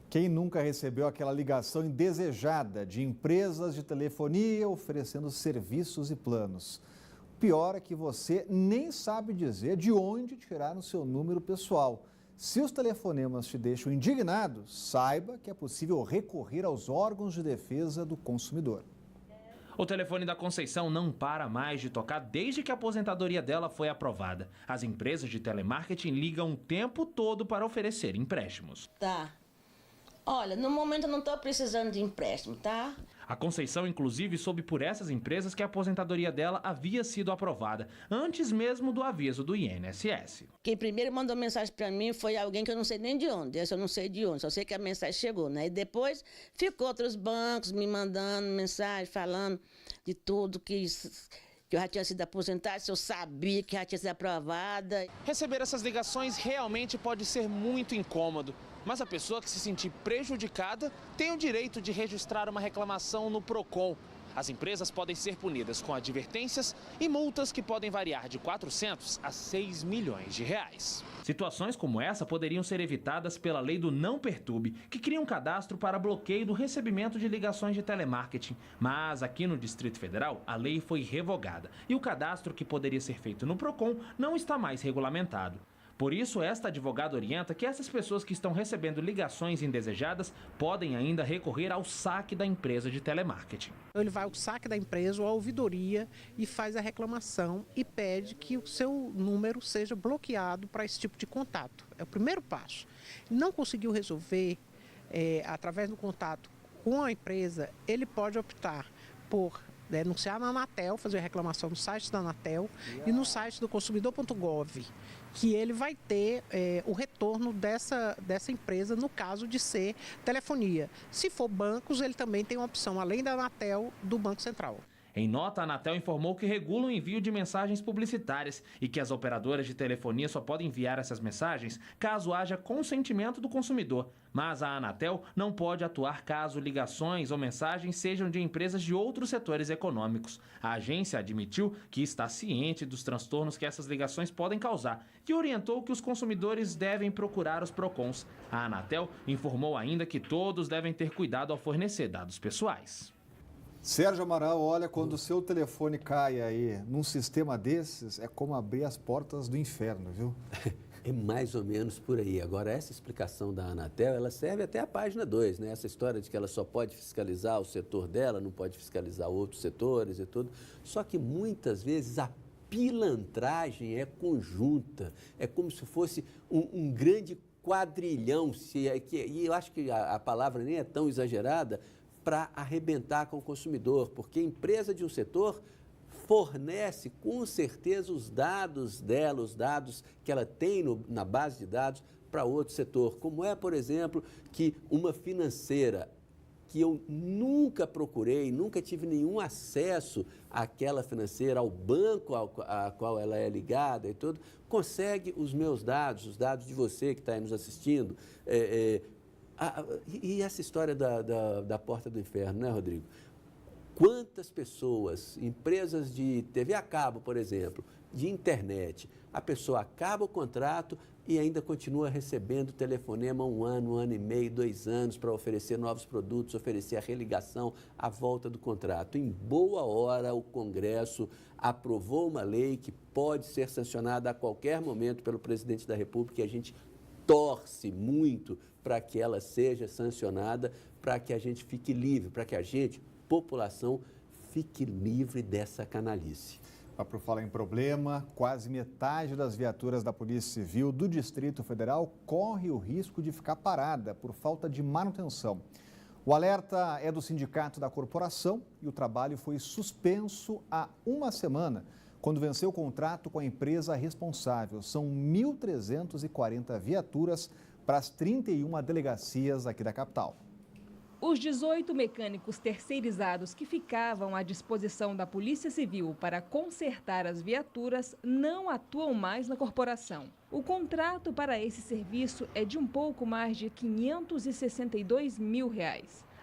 Quem nunca recebeu aquela ligação indesejada de empresas de telefonia oferecendo serviços e planos? O pior é que você nem sabe dizer de onde tirar o seu número pessoal. Se os telefonemas te deixam indignado, saiba que é possível recorrer aos órgãos de defesa do consumidor. O telefone da Conceição não para mais de tocar desde que a aposentadoria dela foi aprovada. As empresas de telemarketing ligam o tempo todo para oferecer empréstimos. Tá. Olha, no momento eu não estou precisando de empréstimo, tá? A Conceição, inclusive, soube por essas empresas que a aposentadoria dela havia sido aprovada, antes mesmo do aviso do INSS. Quem primeiro mandou mensagem para mim foi alguém que eu não sei nem de onde. Essa eu não sei de onde, só sei que a mensagem chegou, né? E depois ficou outros bancos me mandando mensagem, falando de tudo que eu já tinha sido aposentada, se eu sabia que já tinha sido aprovada. Receber essas ligações realmente pode ser muito incômodo, mas a pessoa que se sentir prejudicada tem o direito de registrar uma reclamação no PROCON. As empresas podem ser punidas com advertências e multas que podem variar de 400 a 6 milhões de reais. Situações como essa poderiam ser evitadas pela lei do Não Perturbe, que cria um cadastro para bloqueio do recebimento de ligações de telemarketing. Mas aqui no Distrito Federal, a lei foi revogada e o cadastro que poderia ser feito no PROCON não está mais regulamentado. Por isso, esta advogada orienta que essas pessoas que estão recebendo ligações indesejadas podem ainda recorrer ao saque da empresa de telemarketing. Ele vai ao saque da empresa ou à ouvidoria e faz a reclamação e pede que o seu número seja bloqueado para esse tipo de contato. É o primeiro passo. Não conseguiu resolver através do contato com a empresa, ele pode optar por denunciar na Anatel, fazer a reclamação no site da Anatel e no site do consumidor.gov, que ele vai ter o retorno dessa empresa no caso de ser telefonia. Se for bancos, ele também tem uma opção, além da Anatel, do Banco Central. Em nota, a Anatel informou que regula o envio de mensagens publicitárias e que as operadoras de telefonia só podem enviar essas mensagens caso haja consentimento do consumidor. Mas a Anatel não pode atuar caso ligações ou mensagens sejam de empresas de outros setores econômicos. A agência admitiu que está ciente dos transtornos que essas ligações podem causar e orientou que os consumidores devem procurar os PROCONs. A Anatel informou ainda que todos devem ter cuidado ao fornecer dados pessoais. Sérgio Amaral, olha, quando o seu telefone cai aí num sistema desses, é como abrir as portas do inferno, viu? É mais ou menos por aí. Agora, essa explicação da Anatel, ela serve até a página 2, né? Essa história de que ela só pode fiscalizar o setor dela, não pode fiscalizar outros setores e tudo. Só que muitas vezes a pilantragem é conjunta, é como se fosse um grande quadrilhão, e eu acho que a palavra nem é tão exagerada, para arrebentar com o consumidor, porque a empresa de um setor fornece com certeza os dados dela, os dados que ela tem na base de dados para outro setor, como é, por exemplo, que uma financeira que eu nunca procurei, nunca tive nenhum acesso àquela financeira, ao banco a qual ela é ligada e tudo, consegue os meus dados, os dados de você que está aí nos assistindo, e essa história da porta do inferno, né, Rodrigo? Quantas pessoas, empresas de TV a cabo, por exemplo, de internet, a pessoa acaba o contrato e ainda continua recebendo telefonema 1 ano, 1 ano e meio, 2 anos para oferecer novos produtos, oferecer a religação, a volta do contrato. Em boa hora, o Congresso aprovou uma lei que pode ser sancionada a qualquer momento pelo presidente da República e a gente torce muito para que ela seja sancionada, para que a gente fique livre, para que a gente, população, fique livre dessa canalice. Por falar em problema, quase metade das viaturas da Polícia Civil do Distrito Federal corre o risco de ficar parada por falta de manutenção. O alerta é do Sindicato da Corporação e o trabalho foi suspenso há uma semana, quando venceu o contrato com a empresa responsável. São 1.340 viaturas para as 31 delegacias aqui da capital. Os 18 mecânicos terceirizados que ficavam à disposição da Polícia Civil para consertar as viaturas não atuam mais na corporação. O contrato para esse serviço é de um pouco mais de R$ 562 mil.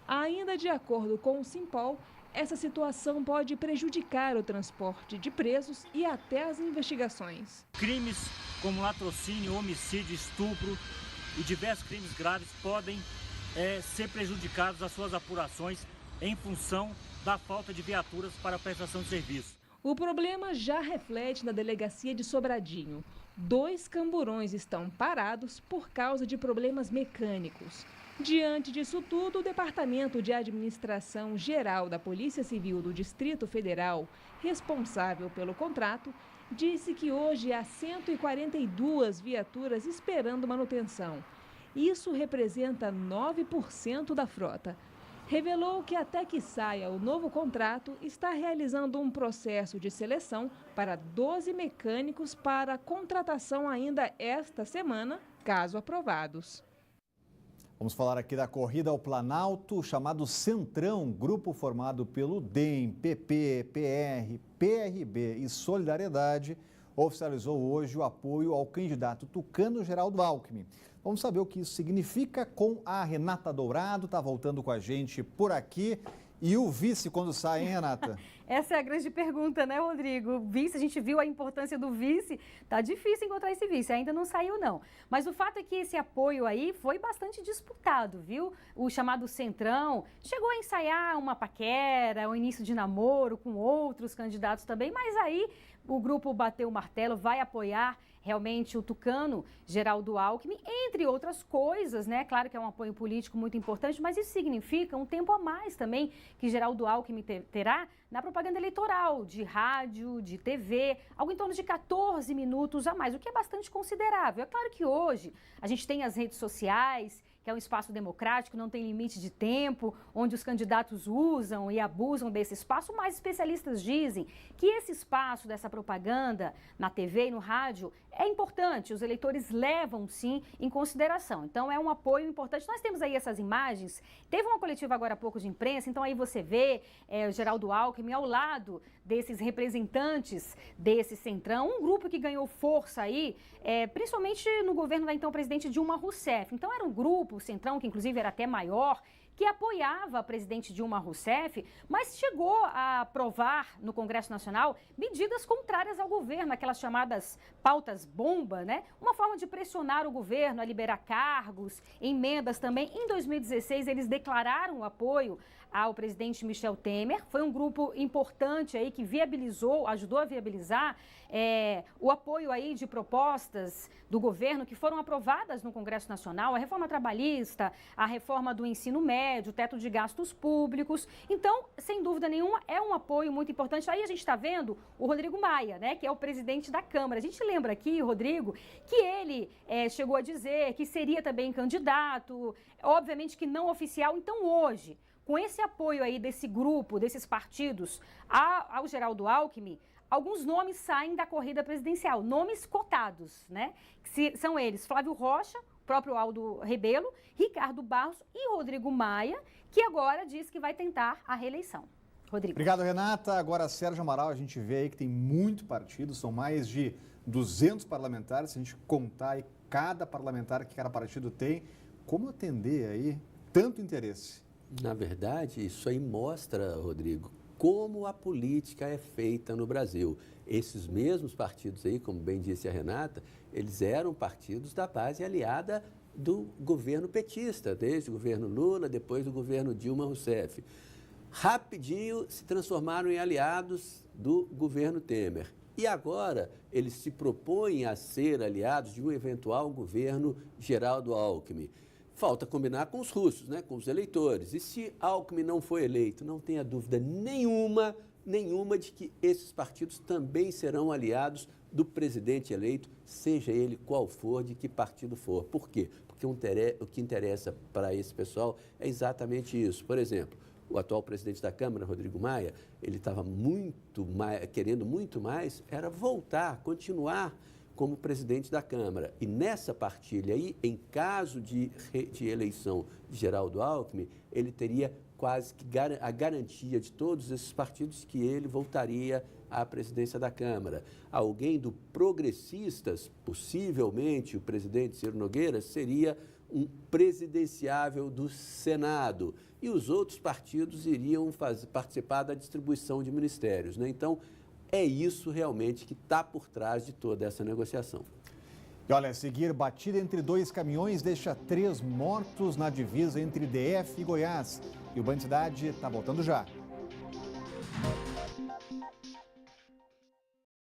Ainda de acordo com o Simpol, essa situação pode prejudicar o transporte de presos e até as investigações. Crimes como latrocínio, homicídio, estupro e diversos crimes graves podem ser prejudicados as suas apurações em função da falta de viaturas para a prestação de serviço. O problema já reflete na delegacia de Sobradinho. 2 camburões estão parados por causa de problemas mecânicos. Diante disso tudo, o Departamento de Administração Geral da Polícia Civil do Distrito Federal, responsável pelo contrato, disse que hoje há 142 viaturas esperando manutenção. Isso representa 9% da frota. Revelou que até que saia o novo contrato, está realizando um processo de seleção para 12 mecânicos para contratação ainda esta semana, caso aprovados. Vamos falar aqui da corrida ao Planalto, chamado Centrão, grupo formado pelo DEM, PP, PR, PRB e Solidariedade, oficializou hoje o apoio ao candidato tucano Geraldo Alckmin. Vamos saber o que isso significa com a Renata Dourado, está voltando com a gente por aqui. E o vice quando sai, hein, Renata? Essa é a grande pergunta, né, Rodrigo? O vice, a gente viu a importância do vice, tá difícil encontrar esse vice, ainda não saiu não. Mas o fato é que esse apoio aí foi bastante disputado, viu? O chamado Centrão chegou a ensaiar uma paquera, um início de namoro com outros candidatos também, mas aí o grupo bateu o martelo, vai apoiar realmente o tucano Geraldo Alckmin, entre outras coisas, né? Claro que é um apoio político muito importante, mas isso significa um tempo a mais também que Geraldo Alckmin terá na propaganda eleitoral, de rádio, de TV, algo em torno de 14 minutos a mais, o que é bastante considerável. É claro que hoje a gente tem as redes sociais, que é um espaço democrático, não tem limite de tempo, onde os candidatos usam e abusam desse espaço, mas especialistas dizem que esse espaço dessa propaganda na TV e no rádio é importante, os eleitores levam sim em consideração. Então é um apoio importante. Nós temos aí essas imagens, teve uma coletiva agora há pouco de imprensa, então aí você vê o Geraldo Alckmin ao lado desses representantes desse Centrão, um grupo que ganhou força aí, principalmente no governo da então presidente Dilma Rousseff. Então era um grupo, o Centrão, que inclusive era até maior, que apoiava a presidente Dilma Rousseff, mas chegou a aprovar no Congresso Nacional medidas contrárias ao governo, aquelas chamadas pautas bomba, né? Uma forma de pressionar o governo a liberar cargos, emendas também. Em 2016, eles declararam o apoio ao presidente Michel Temer. Foi um grupo importante aí que viabilizou, ajudou a viabilizar o apoio aí de propostas do governo que foram aprovadas no Congresso Nacional, a reforma trabalhista, a reforma do ensino médio, o teto de gastos públicos. Então, sem dúvida nenhuma, é um apoio muito importante. Aí a gente está vendo o Rodrigo Maia, né, que é o presidente da Câmara. A gente lembra aqui, Rodrigo, que ele chegou a dizer que seria também candidato, obviamente que não oficial. Então, hoje, com esse apoio aí desse grupo, desses partidos ao Geraldo Alckmin, alguns nomes saem da corrida presidencial, nomes cotados, né? São eles Flávio Rocha, próprio Aldo Rebelo, Ricardo Barros e Rodrigo Maia, que agora diz que vai tentar a reeleição. Rodrigo. Obrigado, Renata. Agora, Sérgio Amaral, a gente vê aí que tem muito partido, são mais de 200 parlamentares, se a gente contar aí cada parlamentar que cada partido tem, como atender aí tanto interesse? Na verdade, isso aí mostra, Rodrigo, como a política é feita no Brasil. Esses mesmos partidos aí, como bem disse a Renata, eles eram partidos da base aliada do governo petista, desde o governo Lula, depois do governo Dilma Rousseff. Rapidinho se transformaram em aliados do governo Temer. E agora eles se propõem a ser aliados de um eventual governo Geraldo Alckmin. Falta combinar com os russos, né, com os eleitores. E se Alckmin não for eleito, não tenha dúvida nenhuma de que esses partidos também serão aliados do presidente eleito, seja ele qual for, de que partido for. Por quê? Porque o que interessa para esse pessoal é exatamente isso. Por exemplo, o atual presidente da Câmara, Rodrigo Maia, ele estava querendo muito mais, era voltar, continuar como presidente da Câmara. E nessa partilha aí, em caso de eleição de Geraldo Alckmin, ele teria quase que a garantia de todos esses partidos que ele voltaria à presidência da Câmara. Alguém do Progressistas, possivelmente o presidente Ciro Nogueira, seria um presidenciável do Senado. E os outros partidos iriam participar da distribuição de ministérios, né? Então, é isso realmente que está por trás de toda essa negociação. E olha, a seguir, batida entre 2 caminhões deixa 3 mortos na divisa entre DF e Goiás. E o Band Cidade está voltando já.